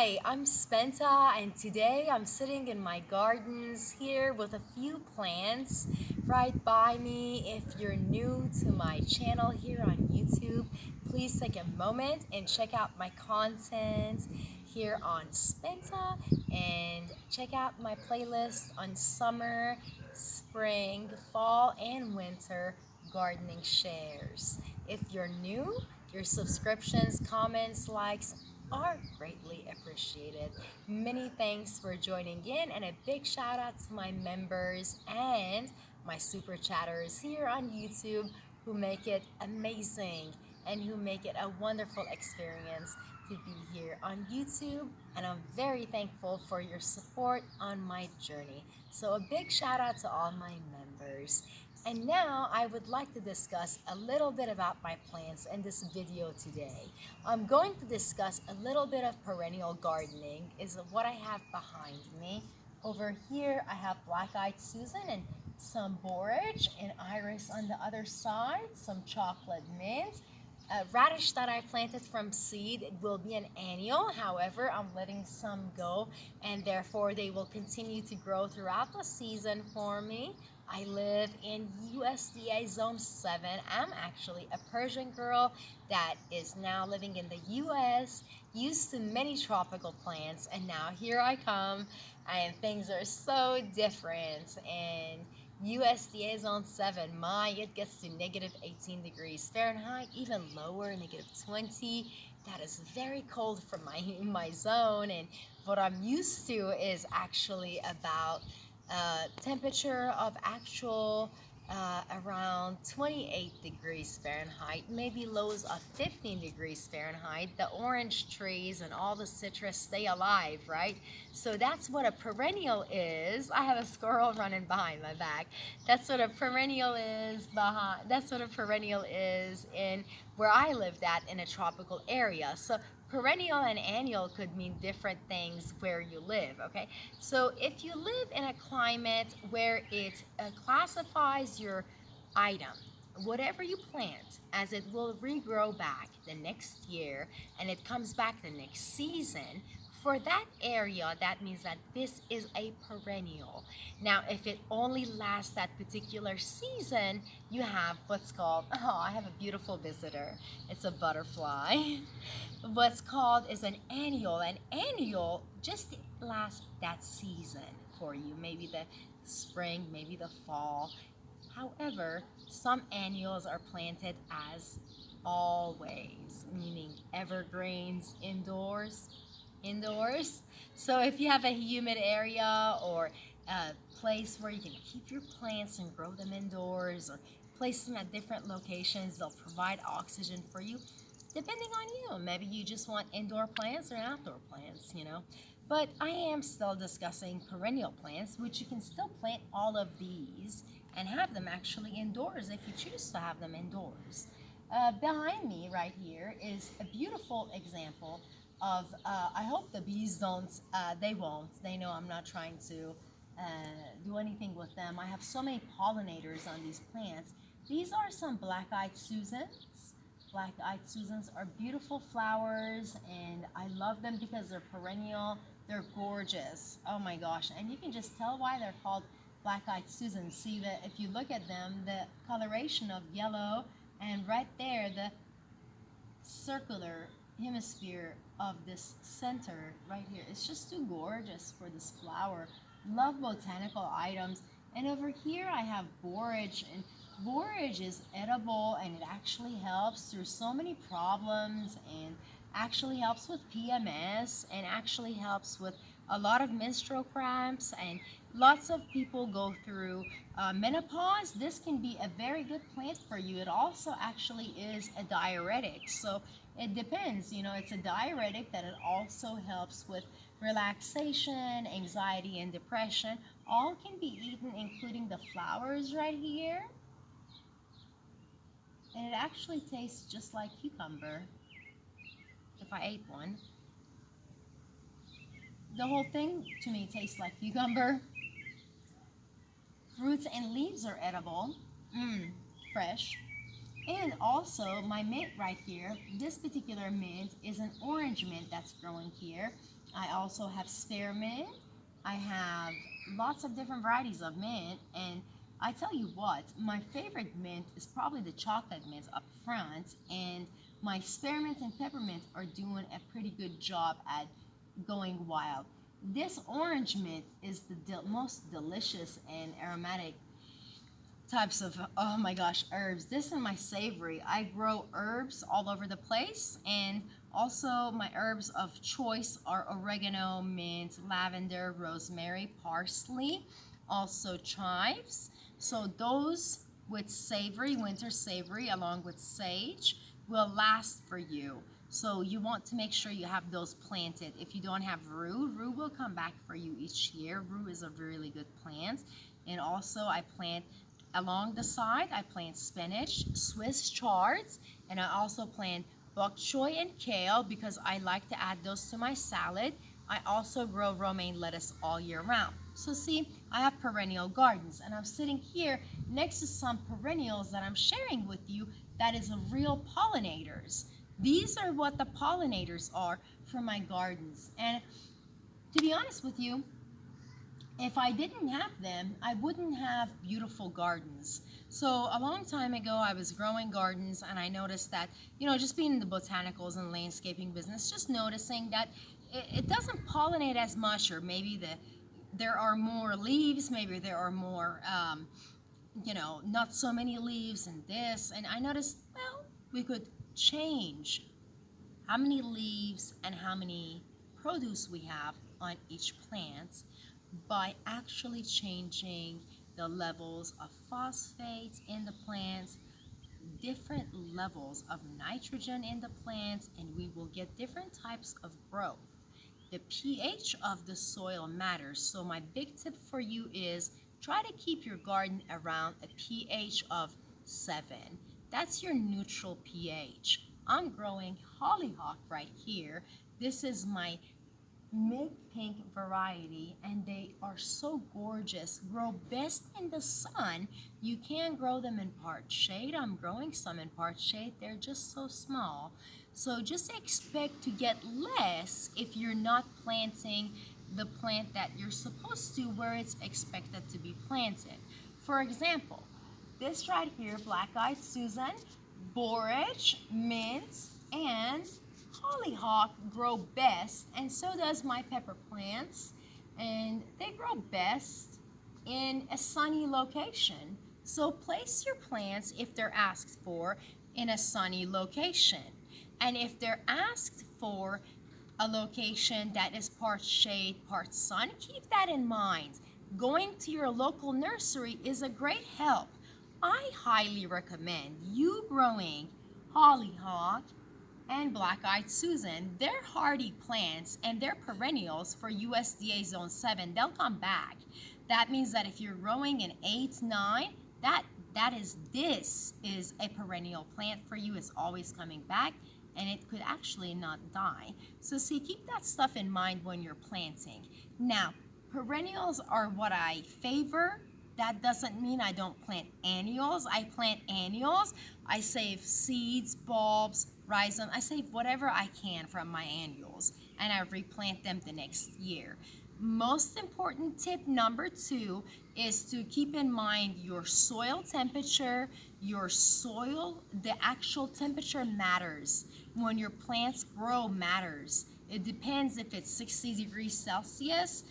Hi, I'm Spenta, and today I'm sitting in my gardens here with a few plants right by me. If you're new to my channel here on YouTube, please take a moment and check out my content here on Spenta and check out my playlist on summer, spring, fall, and winter gardening shares. If you're new, your subscriptions, comments, likes are greatly appreciated. Many thanks for joining in, and a big shout out to my members and my super chatters here on YouTube who make it amazing and who make it a wonderful experience to be here on YouTube. And I'm very thankful for your support on my journey. So, a big shout out to all my members. And now I would like to discuss a little bit about my plants in this video today. I'm going to discuss a little bit of perennial gardening is what I have behind me. Over here I have BlackEyed Susan and some borage and iris on the other side, some chocolate mint. A radish that I planted from seed, it will be an annual. However, I'm letting some go and therefore they will continue to grow throughout the season for me. I live in USDA Zone 7. I'm actually a Persian girl that is now living in the US, used to many tropical plants, and now here I come, and things are so different. And USDA Zone 7, it gets to negative 18 degrees Fahrenheit, even lower, negative 20. That is very cold for my zone, and what I'm used to is actually about temperature of actual around 28 degrees Fahrenheit, maybe lows of 15 degrees Fahrenheit. The orange trees and all the citrus stay alive, right? So that's what a perennial is. I have a squirrel running behind my back. That's what a perennial is that's what a perennial is in where I lived at in a tropical area. So perennial and annual could mean different things where you live, okay? So if you live in a climate where it classifies your item, whatever you plant, as it will regrow back the next year and it comes back the next season, for that area, that means that this is a perennial. Now, if it only lasts that particular season, you have what's called, oh, I have a beautiful visitor. It's a butterfly. What's called is an annual. An annual just lasts that season for you, maybe the spring, maybe the fall. However, some annuals are planted as always, meaning evergreens indoors. So if you have a humid area or a place where you can keep your plants and grow them indoors or place them at different locations, they'll provide oxygen for you. Depending on you, maybe you just want indoor plants or outdoor plants. But I am still discussing perennial plants, which you can still plant all of these and have them actually indoors if you choose to have them indoors. Behind me right here is a beautiful example of, I hope the bees they won't. They know I'm not trying to do anything with them. I have so many pollinators on these plants. These are some BlackEyed Susans. BlackEyed Susans are beautiful flowers, and I love them because they're perennial. They're gorgeous. Oh my gosh. And you can just tell why they're called BlackEyed Susans. See that if you look at them, the coloration of yellow, and right there, the circular hemisphere of this center right here. It's just too gorgeous for this flower. Love botanical items. And over here I have borage, and borage is edible and it actually helps through so many problems, and actually helps with PMS, and actually helps with a lot of menstrual cramps, and lots of people go through menopause. This can be a very good plant for you. It also actually is a diuretic, so it depends. It's a diuretic that it also helps with relaxation, anxiety, and depression. All can be eaten, including the flowers right here, and it actually tastes just like cucumber if I ate one. The whole thing to me tastes like cucumber. Roots and leaves are edible, fresh. And also my mint right here, this particular mint is an orange mint that's growing here. I also have spearmint. I have lots of different varieties of mint, and I tell you what, my favorite mint is probably the chocolate mint up front, and my spearmint and peppermint are doing a pretty good job at going wild. This orange mint is the most delicious and aromatic types of, oh my gosh, herbs. This is my savory. I grow herbs all over the place, and also my herbs of choice are oregano, mint, lavender, rosemary, parsley, also chives. So those with savory, winter savory, along with sage, will last for you. So you want to make sure you have those planted. If you don't have rue, rue will come back for you each year. Rue is a really good plant. And also I plant along the side, I plant spinach, Swiss chards, and I also plant bok choy and kale because I like to add those to my salad. I also grow romaine lettuce all year round. So see, I have perennial gardens, and I'm sitting here next to some perennials that I'm sharing with you that is a real pollinators. These are what the pollinators are for my gardens. And to be honest with you, if I didn't have them, I wouldn't have beautiful gardens. So a long time ago, I was growing gardens, and I noticed that, just being in the botanicals and landscaping business, just noticing that it doesn't pollinate as much, or maybe there are more leaves, maybe there are more, not so many leaves and this. And I noticed, well, we could change how many leaves and how many produce we have on each plant by actually changing the levels of phosphates in the plants, different levels of nitrogen in the plants, and we will get different types of growth. The pH of the soil matters, so my big tip for you is try to keep your garden around a pH of 7. That's your neutral pH. I'm growing hollyhock right here. This is my mid-pink variety, and they are so gorgeous. Grow best in the sun. You can grow them in part shade. I'm growing some in part shade. They're just so small. So just expect to get less if you're not planting the plant that you're supposed to where it's expected to be planted. For example, this right here, BlackEyed Susan, Borage, mint, and hollyhock grow best, and so does my pepper plants, and they grow best in a sunny location. So place your plants, if they're asked for, in a sunny location. And if they're asked for a location that is part shade, part sun, keep that in mind. Going to your local nursery is a great help. I highly recommend you growing hollyhock and BlackEyed Susan. They're hardy plants and they're perennials for USDA Zone 7. They'll come back. That means that if you're growing in 8, 9, this is a perennial plant for you. It's always coming back, and it could actually not die. So see, keep that stuff in mind when you're planting. Now, perennials are what I favor. That doesn't mean I don't plant annuals. I plant annuals. I save seeds, bulbs, rhizome. I save whatever I can from my annuals, and I replant them the next year. Most important tip number 2 is to keep in mind your soil temperature. Your soil, the actual temperature matters. When your plants grow matters. It depends if it's 60 degrees Celsius,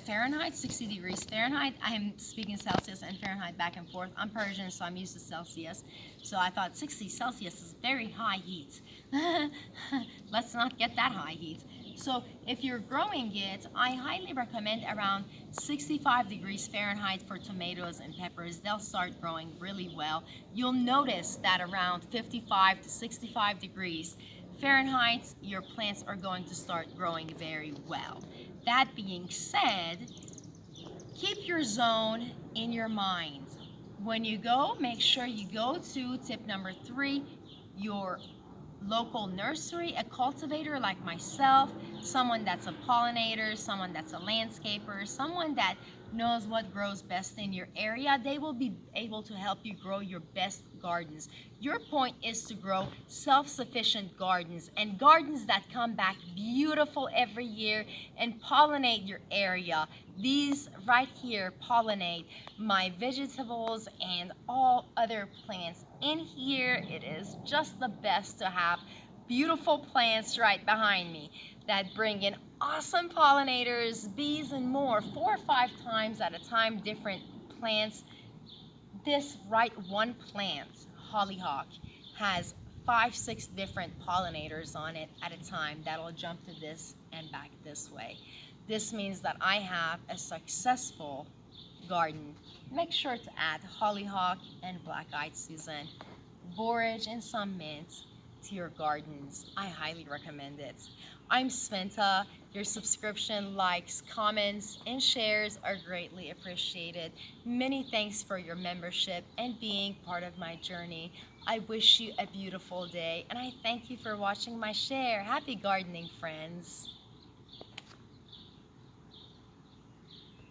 Fahrenheit, 60 degrees Fahrenheit. I am speaking Celsius and Fahrenheit back and forth. I'm Persian, so I'm used to Celsius. So I thought 60 Celsius is very high heat. Let's not get that high heat. So if you're growing it, I highly recommend around 65 degrees Fahrenheit for tomatoes and peppers. They'll start growing really well. You'll notice that around 55 to 65 degrees Fahrenheit, your plants are going to start growing very well. That being said, keep your zone in your mind. When you go, make sure you go to tip number 3, your local nursery, a cultivator like myself someone that's a pollinator, someone that's a landscaper, someone that knows what grows best in your area. They will be able to help you grow your best gardens. Your point is to grow self-sufficient gardens and gardens that come back beautiful every year and pollinate your area. These right here pollinate my vegetables and all other plants. In here, it is just the best to have beautiful plants right behind me that bring in awesome pollinators, bees, and more, 4 or 5 times at a time, different plants. This right one plant, hollyhock, has 5, 6 different pollinators on it at a time that'll jump to this and back this way. This means that I have a successful garden. Make sure to add hollyhock and black-eyed Susan, borage, and some mint to your gardens. I highly recommend it. I'm Spenta. Your subscription, likes, comments, and shares are greatly appreciated. Many thanks for your membership and being part of my journey. I wish you a beautiful day, and I thank you for watching my share. Happy gardening, friends.